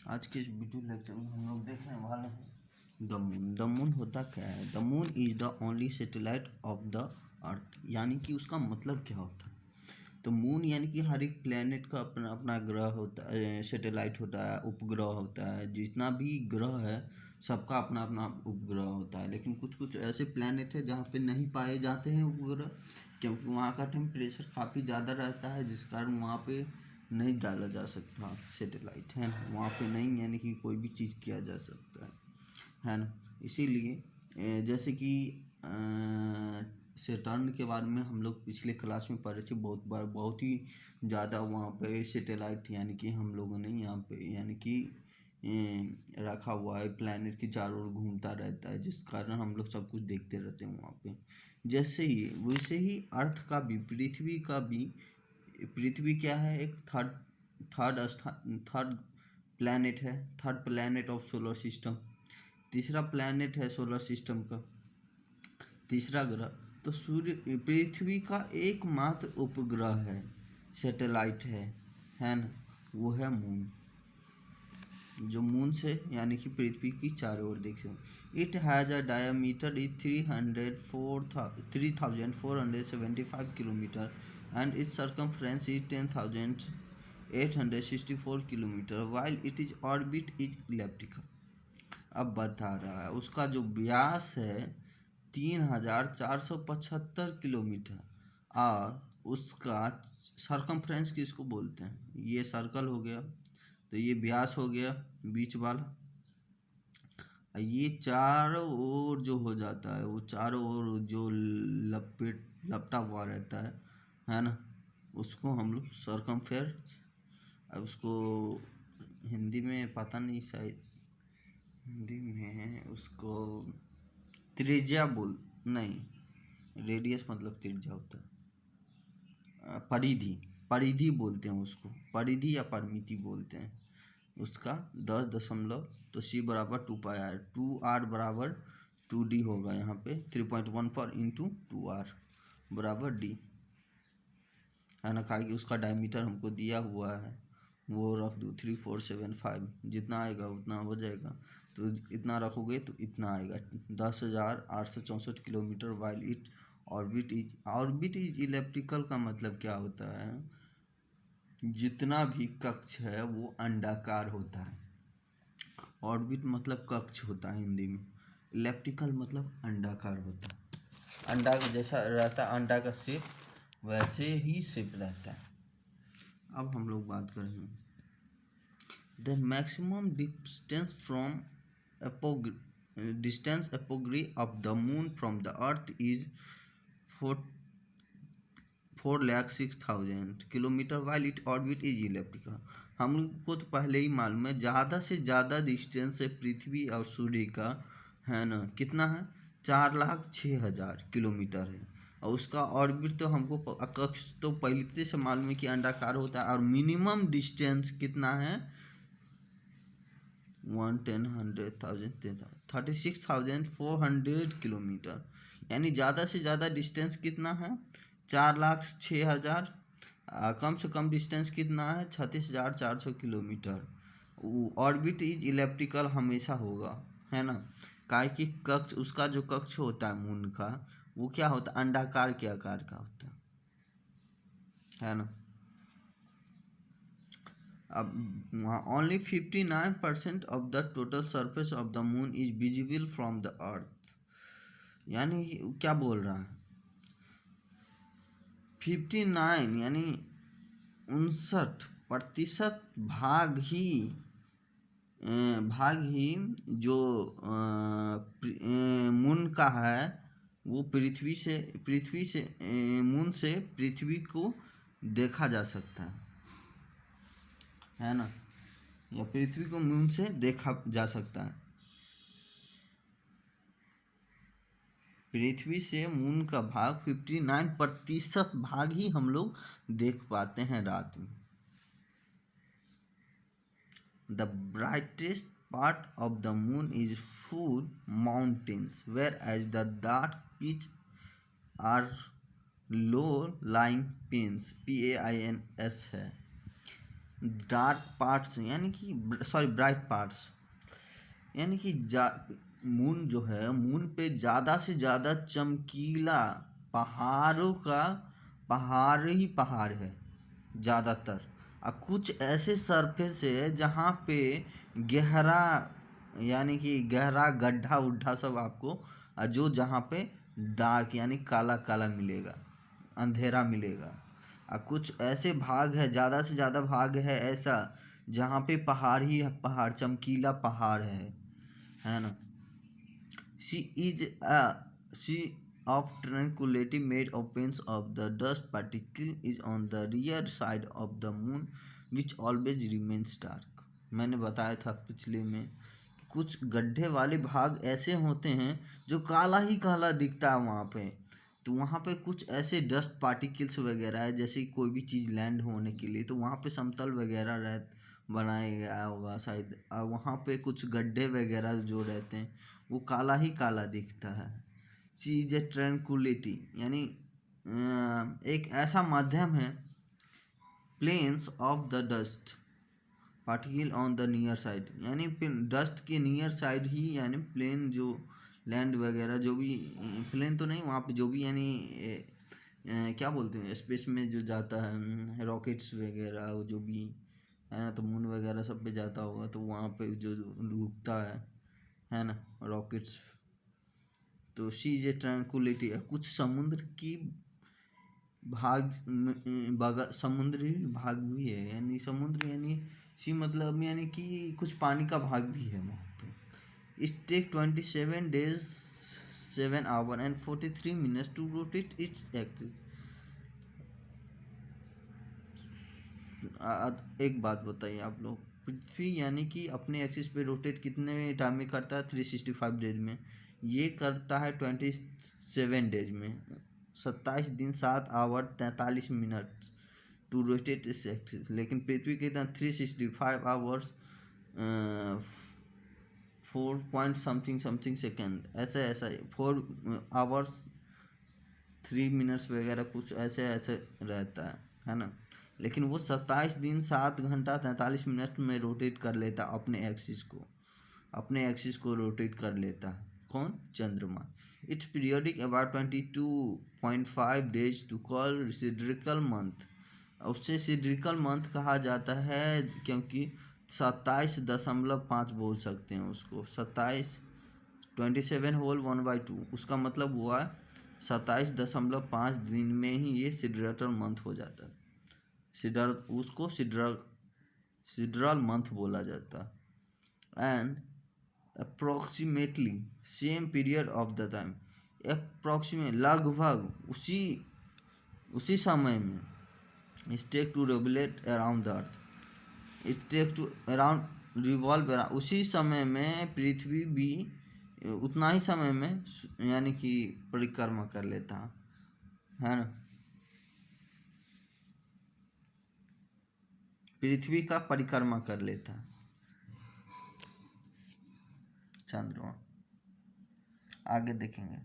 आज के इस वीडियो लेक्चर में हम लोग देखने वाले हैं द मून। द मून होता क्या है? The moon is the only satellite of the earth. यानी कि उसका मतलब क्या होता है? तो मून यानी कि हर एक प्लेनेट का अपना अपना ग्रह होता है, सैटेलाइट होता है, उपग्रह होता है। जितना भी ग्रह है सबका अपना अपना उपग्रह होता है। लेकिन कुछ कुछ ऐसे प्लेनेट है जहाँ पे नहीं पाए जाते हैं उपग्रह, क्योंकि वहाँ का टेम्परेचर काफ़ी ज़्यादा रहता है, जिस कारण वहाँ पे नहीं डाला जा सकता सैटेलाइट, है ना। वहाँ पे नहीं यानी कि कोई भी चीज़ किया जा सकता है ना। इसीलिए जैसे कि सैटर्न के बारे में हम लोग पिछले क्लास में पढ़े थे बहुत बार, बहुत ही ज़्यादा वहाँ पे सैटेलाइट यानी कि हम लोगों ने यहाँ पे यानी कि रखा हुआ है। प्लैनेट के चारों ओर घूमता रहता है, जिस कारण हम लोग सब कुछ देखते रहते हैं वहाँ पे। जैसे ही वैसे ही अर्थ का भी, पृथ्वी का भी, पृथ्वी क्या है? एक थर्ड प्लैनेट है, third planet of solar system. तीसरा प्लैनेट है सोलर सिस्टम का, तीसरा ग्रह। तो सूर्य, पृथ्वी का एकमात्र उपग्रह है, सैटेलाइट है ना, वो है मून। जो मून से यानी कि पृथ्वी की चारों ओर देख सकते। It has a diameter is 3475 kilometre and its circumference is 10,864 kilometre while its orbit is elliptical। अब बता रहा है उसका जो व्यास है 3,475 किलोमीटर, और उसका सरकमफ्रेंस किसको बोलते हैं? ये सर्कल हो गया, तो ये व्यास हो गया बीच वाला। ये चारों ओर जो हो जाता है, वो चारों ओर जो लपटा हुआ रहता है ना, उसको हम लोग सरकमफेयर, उसको हिंदी में पता नहीं, शायद हिंदी में उसको त्रिज्या नहीं, रेडियस मतलब त्रिज्या होता है, परिधि, परिधि बोलते हैं उसको, परिधि या परिमिति बोलते हैं उसका। 10 तो सी बराबर 2πr, 2r बराबर 2d होगा। यहाँ पे 3.14 इंटू 2r बराबर d है ना। कहा कि उसका डायमीटर हमको दिया हुआ है, वो रख दो 3475, जितना आएगा उतना हो जाएगा। तो इतना रखोगे तो इतना आएगा 10,864 kilometre. While it orbit is elliptical का मतलब क्या होता है? जितना भी कक्ष है वो अंडाकार होता है। ऑर्बिट मतलब कक्ष होता है हिंदी में, इलेप्टिकल मतलब अंडाकार होता है। अंडा का जैसा रहता है, अंडा का शेप वैसे ही शेप रहता है। अब हम लोग बात करेंगे द मैक्सिमम डिस्टेंस फ्रॉम एपोग्री of the moon from the earth is 4,06,000 kilometre while it orbit is elliptical. हम लोग को तो पहले ही मालूम है ज़्यादा से ज़्यादा डिस्टेंस है पृथ्वी और सूर्य का, है ना। कितना है? 4,06,000 किलोमीटर है। और उसका ऑर्बिट तो हमको कक्ष तो पहले से मालूम है कि अंडाकार होता है। और मिनिमम डिस्टेंस कितना है? 36,400 किलोमीटर। यानी ज़्यादा से ज़्यादा डिस्टेंस कितना है? 4,06,000। कम से कम डिस्टेंस कितना है? 36,400 किलोमीटर। ऑर्बिट इज इलेप्टिकल हमेशा होगा, है ना। काहे कि कक्ष, उसका जो कक्ष होता है मून का, वो क्या होता है? अंडाकार के आकार का होता है ना। अब वहाँ only 59% of the total surface of the moon is visible from the earth. यानी क्या बोल रहा है? 59 यानी 59% भाग ही जो मून का है, वो पृथ्वी से मून से पृथ्वी को देखा जा सकता है ना, या पृथ्वी को मून से देखा जा सकता है। पृथ्वी से मून का भाग 59% भाग ही हम लोग देख पाते हैं रात में। The brightest part of the moon is full mountains, whereas the dark pitch are low lying pins, PAINS है। डार्क पार्ट्स यानी कि ब्राइट पार्ट्स, यानी कि मून जो है, मून पे ज़्यादा से ज़्यादा चमकीला पहाड़ों का पहाड़ ही पहाड़ है ज़्यादातर। और कुछ ऐसे सरफेस है जहाँ पे गहरा, यानी कि गहरा गड्ढा उड्ढा सब आपको, जो जहाँ पे डार्क यानी काला काला मिलेगा, अंधेरा मिलेगा। और कुछ ऐसे भाग है, ज़्यादा से ज़्यादा भाग है ऐसा जहाँ पे पहाड़ ही पहाड़, चमकीला पहाड़ है ना। She is a sea of tranquility made of panes of the dust particle is on the rear side of the moon which always remains dark। मैंने बताया था पिछले में कि कुछ गड्ढे वाले भाग ऐसे होते हैं जो काला ही काला दिखता है वहाँ पे। तो वहाँ पे कुछ ऐसे डस्ट पार्टिकल्स वगैरह है, जैसे कोई भी चीज़ लैंड होने के लिए तो वहाँ पे समतल वगैरह बनाया गया होगा शायद, और वहाँ पे कुछ गड्ढे वगैरह जो रहते हैं वो काला ही काला दिखता है। सी इज ए ट्रैंक्विलिटी, यानी एक ऐसा माध्यम है, planes of the dust particle on the near side, यानी डस्ट के नियर साइड ही, यानी प्लेन जो लैंड वगैरह जो भी, प्लेन तो नहीं वहाँ पे जो भी, यानी क्या बोलते हैं स्पेस में जो जाता है रॉकेट्स वगैरह वो जो भी है ना, तो मून वगैरह सब पे जाता होगा तो वहाँ पे जो रुकता है ना रॉकेट्स। तो सी इज ए ट्रैंक्विलिटी है। कुछ समुद्र की समुद्री भाग भी है, यानी समुद्र यानी सी मतलब यानी कि कुछ पानी का भाग भी है वहाँ पे। It take 27 days 7 hours and 43 minutes to rotate its axis. एक बात बताइए आप लोग, पृथ्वी यानी कि अपने एक्सिस पे रोटेट कितने टाइम में करता है? 365 डेज में। ये करता है 27 डेज में, 27 दिन 7 आवर 43 मिनट टू रोटेट इस एक्सिस। लेकिन पृथ्वी कितना 365 hours 4 point something something second, ऐसा ऐसा 4 आवर्स 3 मिनट्स वगैरह कुछ ऐसे ऐसे रहता है ना। लेकिन वो 27 दिन 7 घंटा 43 मिनट में रोटेट कर लेता अपने एक्सिस को रोटेट कर लेता। कौन? चंद्रमा। It's periodic about 22.5 days to call sidereal month. उससे सिड्रिकल मंथ कहा जाता है क्योंकि 27.5 बोल सकते हैं उसको। 27 होल 1/2, उसका मतलब हुआ 27.5 दिन में ही ये सिड्रल मंथ हो जाता है। उसको सिड्रल मंथ बोला जाता है। And approximately same period of the time, approximate लगभग उसी समय में, it take to revolute around the earth, it take to around revolve around, उसी समय में पृथ्वी भी उतना ही समय में यानी कि परिक्रमा कर लेता है ना। पृथ्वी का परिक्रमा कर लेता है चंद्रमा। आगे देखेंगे।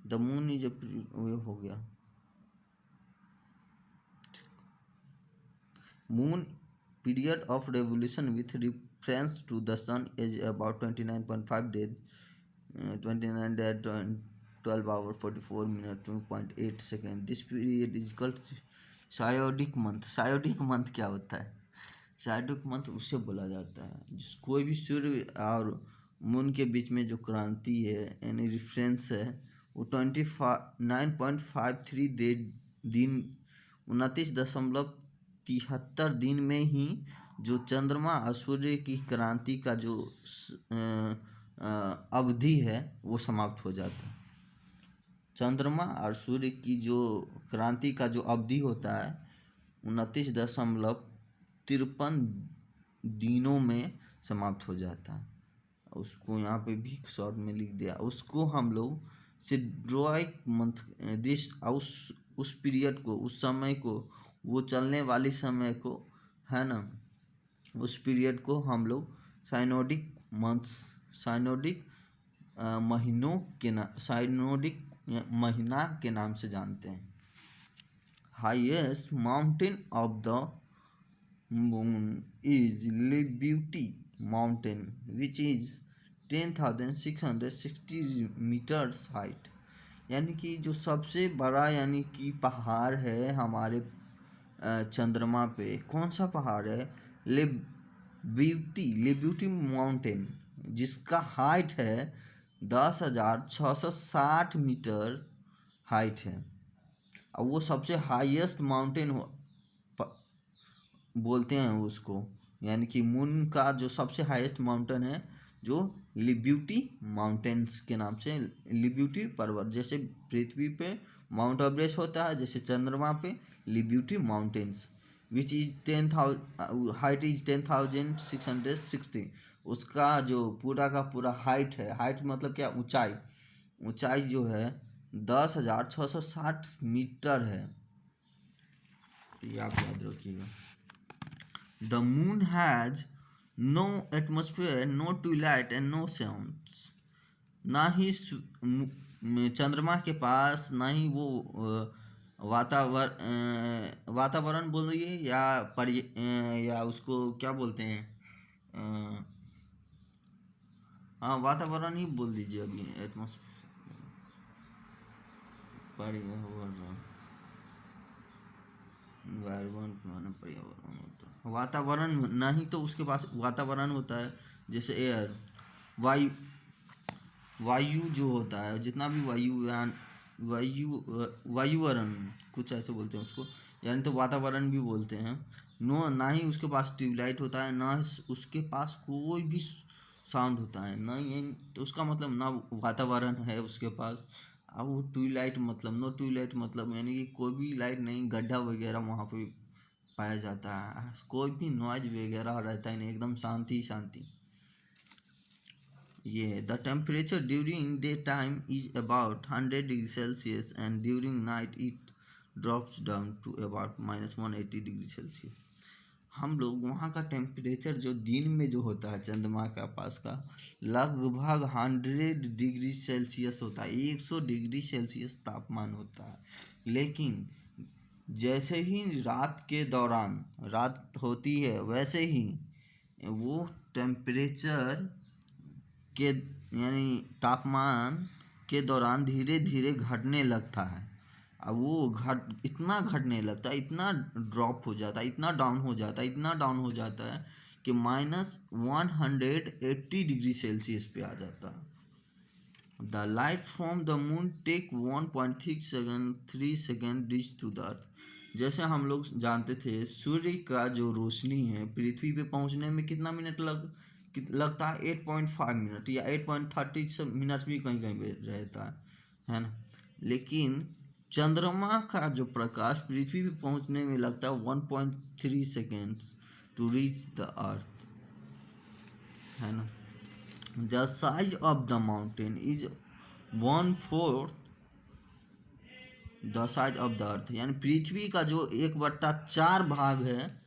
द मून इज हो गया। Moon period of revolution with reference to the sun is about 29.5 days 29 days 12 hours 44 minutes 2.8 seconds। This period is called synodic month. Synodic month क्या होता है? सायोडिक मंथ उसे बोला जाता है जिस कोई भी सूर्य और मून के बीच में जो क्रांति है यानी रिफरेंस है वो 29.53 दिन 29.73 दिन में ही जो चंद्रमा और सूर्य की क्रांति का जो अवधि है वो समाप्त हो जाता है। चंद्रमा और सूर्य की जो क्रांति का जो अवधि होता है 29.53 दिनों में समाप्त हो जाता है। उसको यहाँ पे भी शॉर्ट में लिख दिया। उसको हम लोग सिड्रोइक मंथ उस पीरियड को, उस समय को, वो चलने वाली समय को है ना, उस पीरियड को हम लोग साइनोडिक मंथ्स, साइनोडिक महीनों के साइनोडिक महीना के नाम से जानते हैं। highest mountain of the moon is Libuti mountain, which is 10,660 meters height। यानी कि जो सबसे बड़ा यानी कि पहाड़ है हमारे चंद्रमा पे, कौन सा पहाड़ है? लिब्यूटी माउंटेन, जिसका हाइट है 10,660 मीटर हाइट है। और वो सबसे हाईएस्ट माउंटेन बोलते हैं उसको, यानी कि मून का जो सबसे हाईएस्ट माउंटेन है जो लिब्यूटी माउंटेन्स के नाम से, लिब्यूटी पर्वत, जैसे पृथ्वी पे माउंट एवरेस्ट होता है, जैसे चंद्रमा पे Leibnitz mountains, which is 10,000 height is 10,660। उसका जो पूरा का पूरा हाइट है, हाइट मतलब क्या? ऊंचाई, ऊंचाई जो है 10,660 मीटर है। ये आप याद रखिएगा। The moon has no atmosphere, no twilight and no sounds. ना ही चंद्रमा के पास ना ही वो वातावरण बोलिए या या उसको क्या बोलते हैं, हाँ वातावरण ही बोल दीजिए अभी, एटमोसफेयर, पर्यावरण, पर्यावरण होता है, वातावरण नहीं तो उसके पास वातावरण होता है, जैसे एयर, वायु, वायु जो होता है, जितना भी वायुवरण कुछ ऐसे बोलते हैं उसको, यानी तो वातावरण भी बोलते हैं। नो, ना ही उसके पास ट्यूबलाइट होता है, ना उसके पास कोई भी साउंड होता है, ना ये तो उसका मतलब ना वातावरण है उसके पास। अब वो ट्यूबलाइट मतलब, नो ट्यूबलाइट मतलब यानी कि कोई भी लाइट नहीं, गड्ढा वगैरह वहाँ पे पाया जाता है, कोई भी नॉइज वगैरह रहता है नहीं, एकदम शांति शांति। ये the temperature during day time is about 100 degree celsius and during night it drops down to about -180 degree celsius. हम लोग वहाँ का टेम्परेचर जो दिन में जो होता है चंद्रमा का पास का, लगभग 100 डिग्री सेल्सियस होता है, 100 डिग्री सेल्सियस तापमान होता है। लेकिन जैसे ही रात के दौरान रात होती है, वैसे ही वो टेम्परेचर के यानी तापमान के दौरान धीरे धीरे घटने लगता है। अब वो इतना घटने लगता है, इतना ड्रॉप हो जाता है, इतना डाउन हो जाता है, इतना डाउन हो जाता है कि -180 डिग्री सेल्सियस पे आ जाता है। The light from the moon take 1.3 second reach to the earth. जैसे हम लोग जानते थे सूर्य का जो रोशनी है पृथ्वी पे पहुंचने में कितना मिनट लगता है? 8.5 मिनट या 8.30 मिनट भी कहीं कहीं पे रहता है ना। लेकिन चंद्रमा का जो प्रकाश पृथ्वी पे पहुंचने में लगता है 1.3 seconds to reach the earth, है ना। The size of the mountain is 1/4 the size of the earth, यानी पृथ्वी का जो 1/4 भाग है,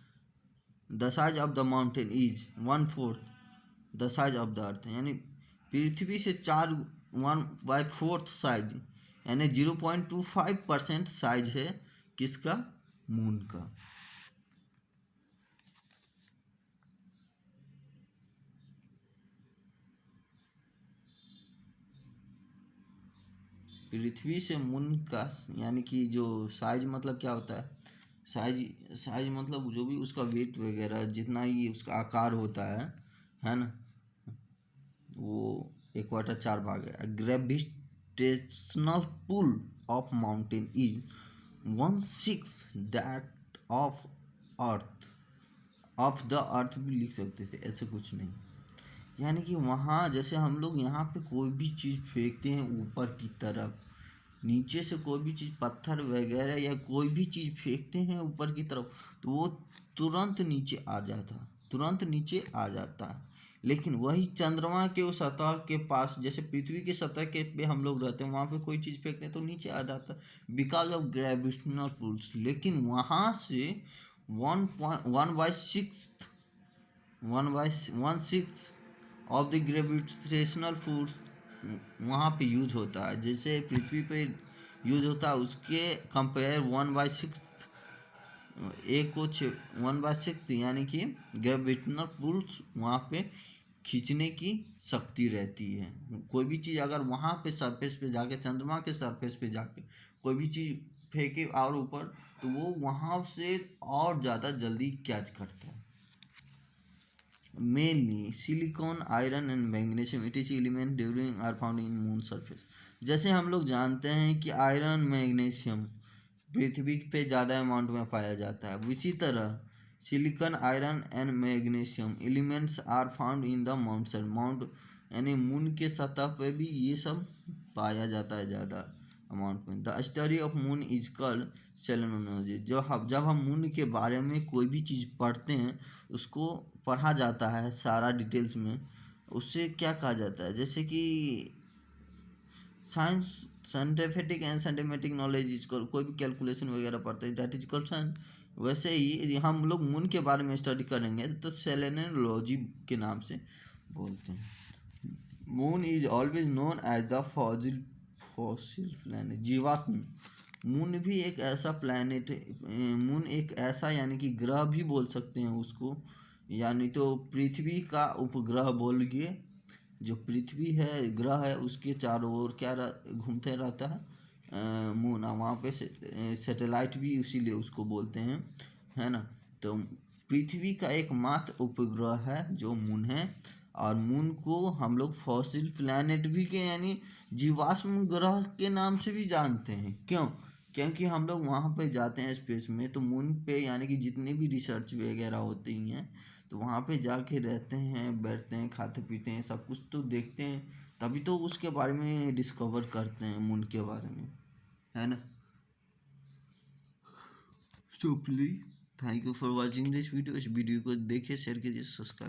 the size of the mountain is 1/4 the size of the earth, यानी पृथ्वी से 1/4 साइज, यानी 0.25% साइज है किसका? मून का। पृथ्वी से मून का यानी कि जो साइज मतलब क्या होता है? साइज मतलब जो भी उसका वेट वगैरह जितना ही उसका आकार होता है ना, वो 1/4 भाग है। Gravitational pull of mountain is 1/6 that of earth. Of the earth भी लिख सकते थे, ऐसे कुछ नहीं। यानी कि वहाँ जैसे हम लोग यहाँ पे कोई भी चीज़ फेंकते हैं ऊपर की तरफ, नीचे से कोई भी चीज़ पत्थर वगैरह या कोई भी चीज़ फेंकते हैं ऊपर की तरफ, तो वो तुरंत नीचे आ जाता है। लेकिन वही चंद्रमा के उस सतह के पास, जैसे पृथ्वी की सतह के पे हम लोग रहते हैं, वहाँ पे कोई चीज़ फेंकते हैं तो नीचे आ जाता है बिकॉज ऑफ ग्रेविटेशनल पुल्स। लेकिन वहाँ से 1/6 ऑफ द ग्रेविटेशनल फोर्स वहाँ पे यूज होता है, जैसे पृथ्वी पे यूज होता है उसके कंपेयर 1/6 एक को 1/6 यानी कि ग्रेविटेशनल पुल्स वहाँ पे खींचने की शक्ति रहती है। कोई भी चीज़ अगर वहाँ पे सरफेस पे जाके, चंद्रमा के सरफेस पे जाके कोई भी चीज़ फेंके और ऊपर, तो वो वहाँ से और ज़्यादा जल्दी कैच करता है। Mainly silicon, iron and magnesium it is element during are found in moon surface. जैसे हम लोग जानते हैं कि आयरन, मैग्नीशियम पृथ्वी पे ज़्यादा अमाउंट में पाया जाता है, इसी तरह silicon, iron and magnesium elements are found in the mount यानी मून के सतह पे भी ये सब पाया जाता है ज़्यादा अमाउंट में। The study of moon is called selenology. जब हम मून के बारे में कोई भी चीज़ पढ़ते हैं, उसको पढ़ा जाता है सारा डिटेल्स में, उससे क्या कहा जाता है, जैसे कि science, scientific and scientometric knowledge is called, कोई भी कैलकुलेशन वगैरह पढ़ते हैं दैट इज कॉल्ड साइंस। वैसे ही यदि हम लोग मून के बारे में स्टडी करेंगे तो सेलेनोलॉजी के नाम से बोलते हैं। Moon is always known as the fossil planet, जीवाश्म। मून भी एक ऐसा प्लैनेट, मून एक ऐसा यानी कि ग्रह भी बोल सकते हैं उसको, यानी तो पृथ्वी का उपग्रह बोलिए। जो पृथ्वी है, ग्रह है, उसके चारों ओर क्या घूमते रहता है, मून। वहाँ पे सैटेलाइट भी इसीलिए उसको बोलते हैं, है ना। तो पृथ्वी का एकमात्र उपग्रह है जो मून है, और मून को हम लोग फॉसिल प्लैनेट भी के यानी जीवाश्म ग्रह के नाम से भी जानते हैं। क्यों? क्योंकि हम लोग वहाँ पे जाते हैं स्पेस में, तो मून पे यानी कि जितने भी रिसर्च वगैरह होती हैं, तो वहाँ पे जाके रहते हैं, बैठते हैं, खाते पीते हैं, सब कुछ तो देखते हैं, तभी तो उसके बारे में डिस्कवर करते हैं मून के बारे में, है ना। So please thank you for watching this video. इस वीडियो को देखिए, शेयर कीजिए, सब्सक्राइब।